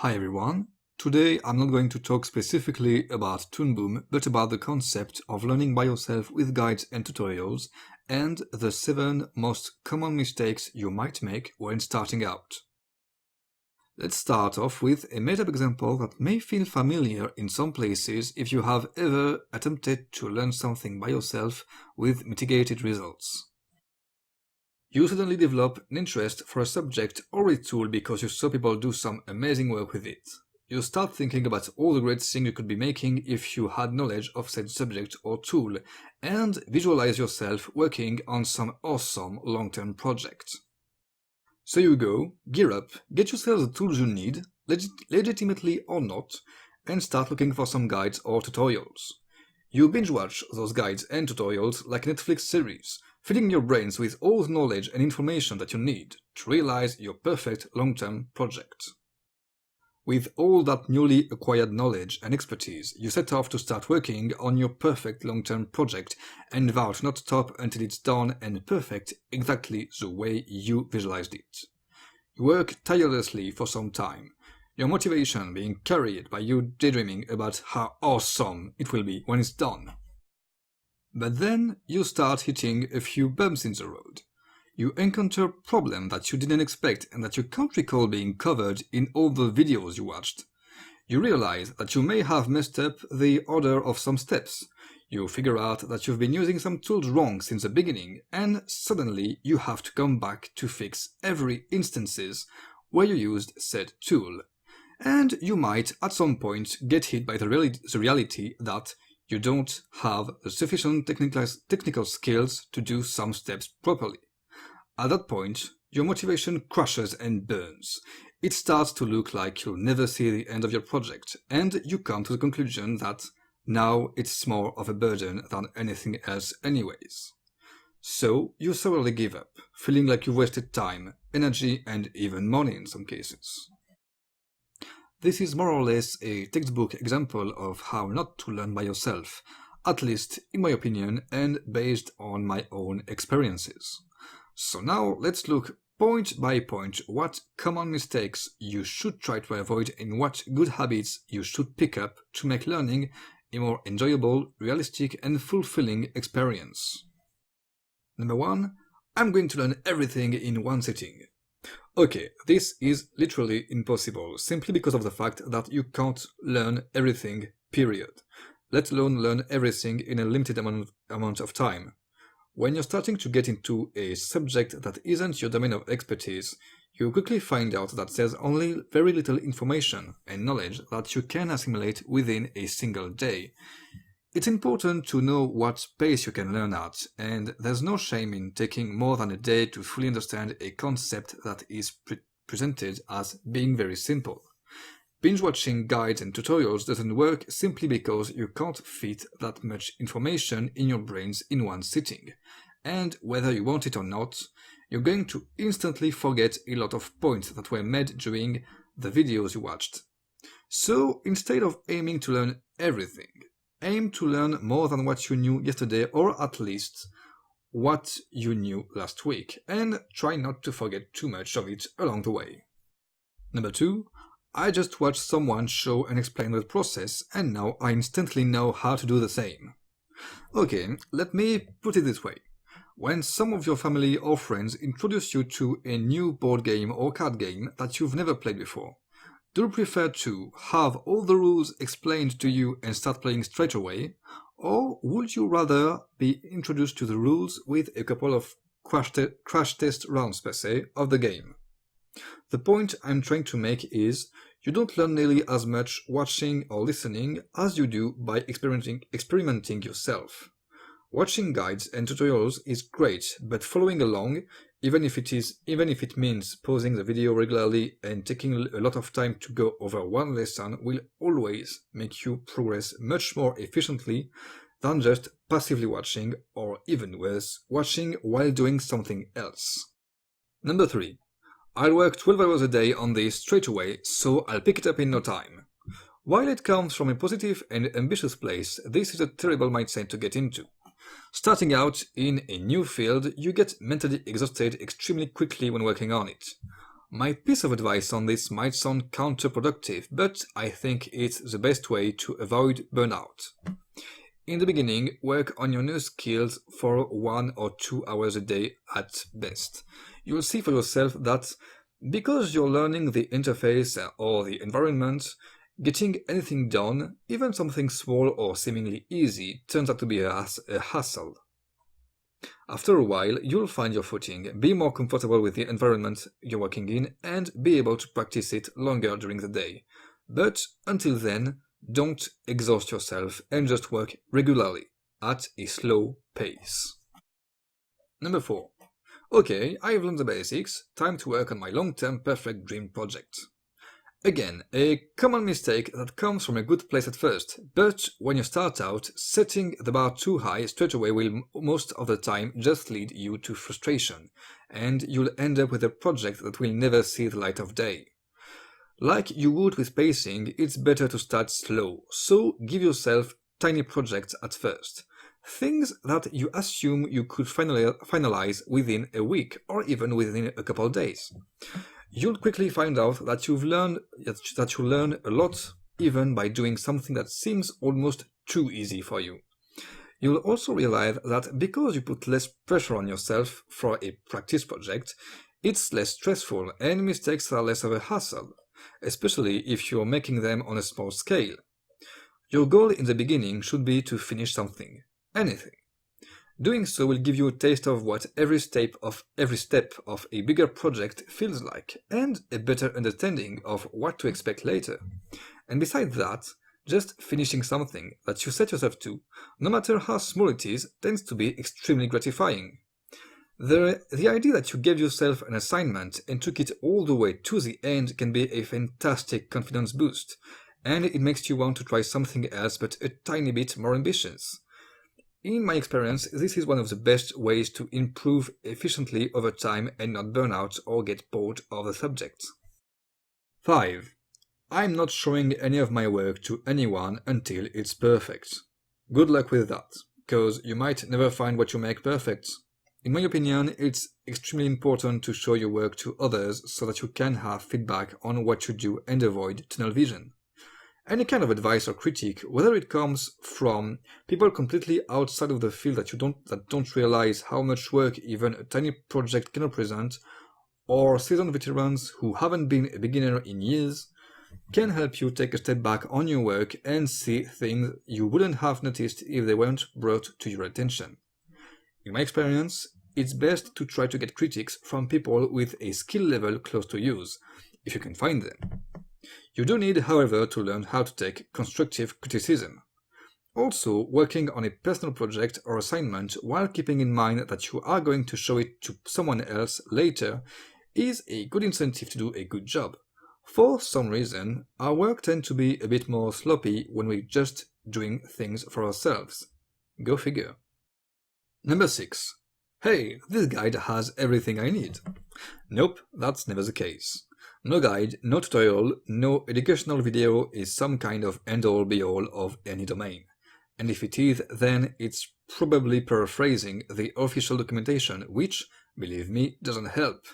Hi everyone, today I'm not going to talk specifically about Toonboom, but about the concept of learning by yourself with guides and tutorials, and the 7 most common mistakes you might make when starting out. Let's start off with a made-up example that may feel familiar in some places if you have ever attempted to learn something by yourself with mitigated results. You suddenly develop an interest for a subject or a tool because you saw people do some amazing work with it. You start thinking about all the great things you could be making if you had knowledge of said subject or tool, and visualize yourself working on some awesome long-term project. So you go, gear up, get yourself the tools you need, legitimately or not, and start looking for some guides or tutorials. You binge watch those guides and tutorials like a Netflix series, filling your brains with all the knowledge and information that you need to realize your perfect long-term project. With all that newly acquired knowledge and expertise, you set off to start working on your perfect long-term project and vow to not stop until it's done and perfect exactly the way you visualized it. You work tirelessly for some time, your motivation being carried by you daydreaming about how awesome it will be when it's done. But then you start hitting a few bumps in the road. You encounter a problem that you didn't expect and that you can't recall being covered in all the videos you watched. You realize that you may have messed up the order of some steps. You figure out that you've been using some tools wrong since the beginning, and suddenly you have to come back to fix every instances where you used said tool. And you might at some point get hit by the reality that you don't have the sufficient technical skills to do some steps properly. At that point, your motivation crashes and burns. It starts to look like you'll never see the end of your project, and you come to the conclusion that now it's more of a burden than anything else anyways. So you thoroughly give up, feeling like you've wasted time, energy, and even money in some cases. This is more or less a textbook example of how not to learn by yourself, at least in my opinion and based on my own experiences. So now let's look point by point what common mistakes you should try to avoid and what good habits you should pick up to make learning a more enjoyable, realistic and fulfilling experience. Number 1. I'm going to learn everything in one sitting. Okay, this is literally impossible, simply because of the fact that you can't learn everything, period, let alone learn everything in a limited amount of time. When you're starting to get into a subject that isn't your domain of expertise, you quickly find out that there's only very little information and knowledge that you can assimilate within a single day. It's important to know what pace you can learn at, and there's no shame in taking more than a day to fully understand a concept that is presented as being very simple. Binge-watching guides and tutorials doesn't work simply because you can't fit that much information in your brains in one sitting, and whether you want it or not, you're going to instantly forget a lot of points that were made during the videos you watched. So instead of aiming to learn everything, aim to learn more than what you knew yesterday, or at least what you knew last week, and try not to forget too much of it along the way. Number 2. I just watched someone show and explain the process, and now I instantly know how to do the same. Okay, let me put it this way. When some of your family or friends introduce you to a new board game or card game that you've never played before, do you prefer to have all the rules explained to you and start playing straight away, or would you rather be introduced to the rules with a couple of crash test rounds per se of the game? The point I'm trying to make is, you don't learn nearly as much watching or listening as you do by experimenting yourself. Watching guides and tutorials is great, but following along, even if it means pausing the video regularly and taking a lot of time to go over one lesson, will always make you progress much more efficiently than just passively watching, or even worse, watching while doing something else. Number 3. I'll work 12 hours a day on this straight away, so I'll pick it up in no time. While it comes from a positive and ambitious place, this is a terrible mindset to get into. Starting out in a new field, you get mentally exhausted extremely quickly when working on it. My piece of advice on this might sound counterproductive, but I think it's the best way to avoid burnout. In the beginning, work on your new skills for 1 or 2 hours a day at best. You will see for yourself that because you're learning the interface or the environment, getting anything done, even something small or seemingly easy, turns out to be a hassle. After a while, you'll find your footing, be more comfortable with the environment you're working in, and be able to practice it longer during the day. But until then, don't exhaust yourself and just work regularly, at a slow pace. Number 4. Okay, I've learned the basics, time to work on my long-term perfect dream project. Again, a common mistake that comes from a good place at first, but when you start out, setting the bar too high straight away will most of the time just lead you to frustration, and you'll end up with a project that will never see the light of day. Like you would with pacing, it's better to start slow, so give yourself tiny projects at first. Things that you assume you could finalize within a week or even within a couple of days. You'll quickly find out that you learn a lot even by doing something that seems almost too easy for you. You'll also realize that because you put less pressure on yourself for a practice project, it's less stressful and mistakes are less of a hassle, especially if you're making them on a small scale. Your goal in the beginning should be to finish something, anything. Doing so will give you a taste of what every step of a bigger project feels like, and a better understanding of what to expect later. And besides that, just finishing something that you set yourself to, no matter how small it is, tends to be extremely gratifying. The idea that you gave yourself an assignment and took it all the way to the end can be a fantastic confidence boost, and it makes you want to try something else but a tiny bit more ambitious. In my experience, this is one of the best ways to improve efficiently over time and not burn out or get bored of the subject. 5. I'm not showing any of my work to anyone until it's perfect. Good luck with that, because you might never find what you make perfect. In my opinion, it's extremely important to show your work to others so that you can have feedback on what you do and avoid tunnel vision. Any kind of advice or critique, whether it comes from people completely outside of the field that don't realize how much work even a tiny project can represent, or seasoned veterans who haven't been a beginner in years, can help you take a step back on your work and see things you wouldn't have noticed if they weren't brought to your attention. In my experience, it's best to try to get critiques from people with a skill level close to yours, if you can find them. You do need, however, to learn how to take constructive criticism. Also, working on a personal project or assignment while keeping in mind that you are going to show it to someone else later is a good incentive to do a good job. For some reason, our work tends to be a bit more sloppy when we're just doing things for ourselves. Go figure. Number 6. Hey, this guide has everything I need. Nope, that's never the case. No guide, no tutorial, no educational video is some kind of end-all be-all of any domain. And if it is, then it's probably paraphrasing the official documentation, which, believe me, doesn't help.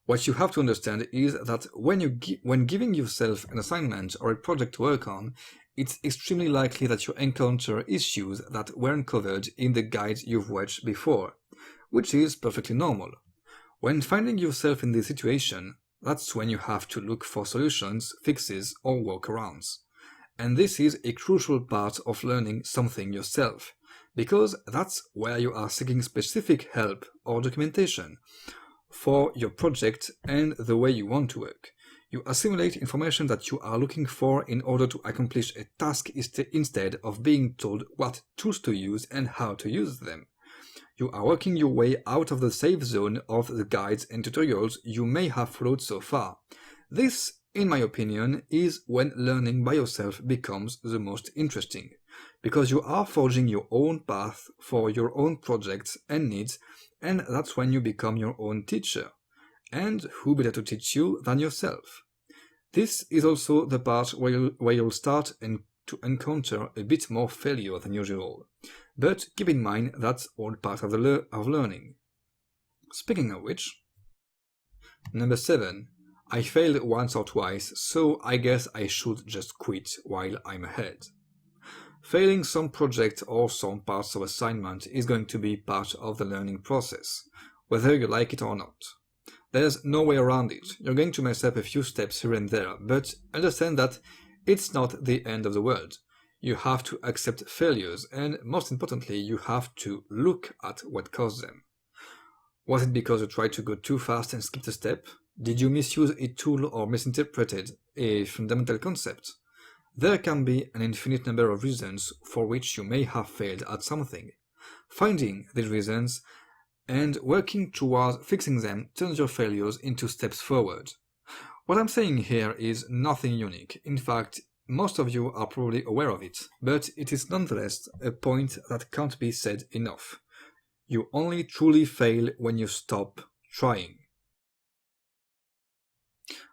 What you have to understand is that when giving yourself an assignment or a project to work on, it's extremely likely that you encounter issues that weren't covered in the guides you've watched before, which is perfectly normal. When finding yourself in this situation, that's when you have to look for solutions, fixes, or workarounds. And this is a crucial part of learning something yourself, because that's where you are seeking specific help or documentation for your project and the way you want to work. You assimilate information that you are looking for in order to accomplish a task instead of being told what tools to use and how to use them. You are working your way out of the safe zone of the guides and tutorials you may have followed so far. This, in my opinion, is when learning by yourself becomes the most interesting, because you are forging your own path for your own projects and needs, and that's when you become your own teacher. And who better to teach you than yourself? This is also the part where you'll start to encounter a bit more failure than usual. But keep in mind that's all part of learning. Speaking of which, number 7. I failed once or twice, so I guess I should just quit while I'm ahead. Failing some project or some parts of assignment is going to be part of the learning process, whether you like it or not. There's no way around it. You're going to mess up a few steps here and there, but understand that it's not the end of the world. You have to accept failures, and most importantly, you have to look at what caused them. Was it because you tried to go too fast and skipped a step? Did you misuse a tool or misinterpreted a fundamental concept? There can be an infinite number of reasons for which you may have failed at something. Finding these reasons and working towards fixing them turns your failures into steps forward. What I'm saying here is nothing unique. In fact, most of you are probably aware of it, but it is nonetheless a point that can't be said enough. You only truly fail when you stop trying.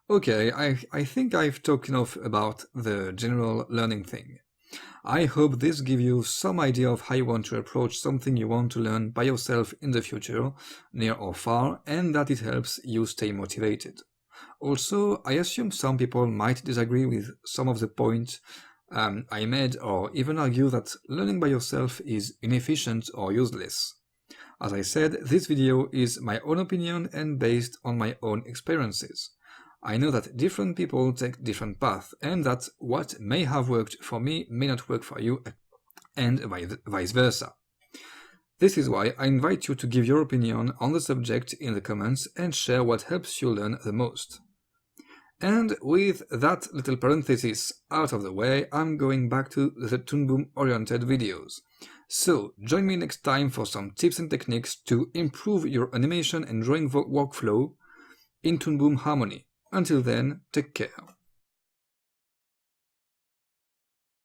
Okay, I think I've talked enough about the general learning thing. I hope this gives you some idea of how you want to approach something you want to learn by yourself in the future, near or far, and that it helps you stay motivated. Also, I assume some people might disagree with some of the points I made, or even argue that learning by yourself is inefficient or useless. As I said, this video is my own opinion and based on my own experiences. I know that different people take different paths, and that what may have worked for me may not work for you, and vice versa. This is why I invite you to give your opinion on the subject in the comments and share what helps you learn the most. And with that little parenthesis out of the way, I'm going back to the Toonboom oriented videos. So join me next time for some tips and techniques to improve your animation and drawing workflow in Toonboom Harmony. Until then, take care.